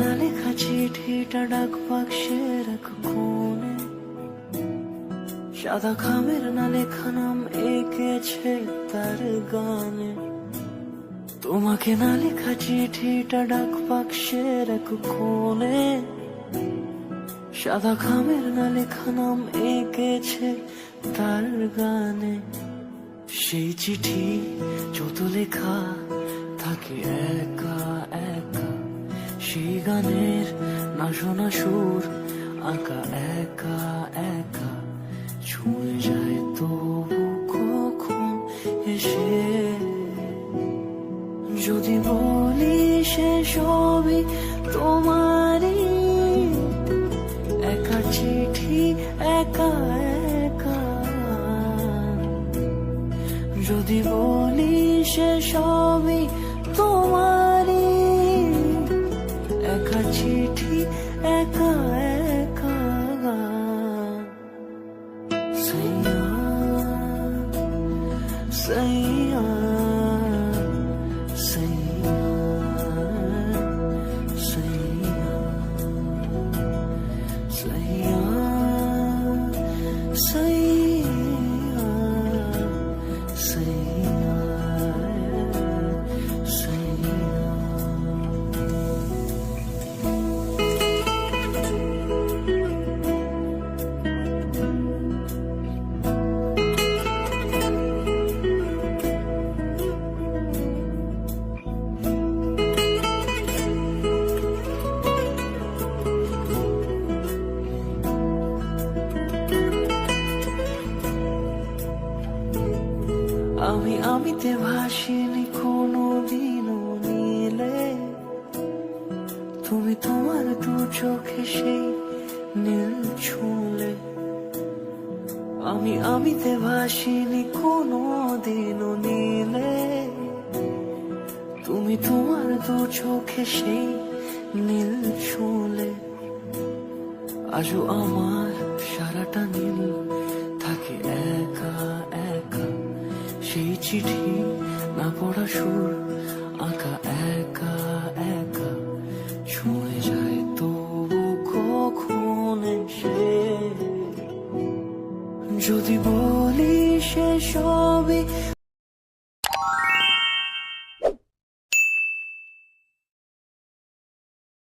না লেখা চিঠিটা ডাক বাক্সের এক কোণে, সাদা খামের না লেখা নাম এঁকেছে তার গানে। তোমাকে না লেখা চিঠিটা ডাক বাক্সের এক কোণে, সাদা খামের না লেখা নাম এঁকেছে তার গানে। সেই চিঠি যত লেখা থাকে একা একা, সেই গানের না শোনা সুর আঁকা একা একা, ছুঁয়ে যায় তবু কখন এসে। যদি বলি সে সবই তোমারই, একা চিঠি একা একা। যদি বলি সে সবই তোমারই, একা চিঠি একা একা। সাইয়া সাইয়া সাইয়া সাইয়া সাইয়া সাইয়া সাইয়া সাইয়া। আমিতে ভাসিনি কোনো দিনও নীলে, তুমি তোমার দু চোখে সেই নীল ছুঁলে। আমিতে ভাসিনি কোনো দিনও নীলে, তুমি তোমার দু চোখে সেই নীল ছুঁলে। আজও আমার সারাটা নীল থাকে একা একা, সেই চিঠি না পড়া সুর আঁকা একা একা, ছুঁয়ে যায় তবু কখন এসে। যদি বলি সে সবই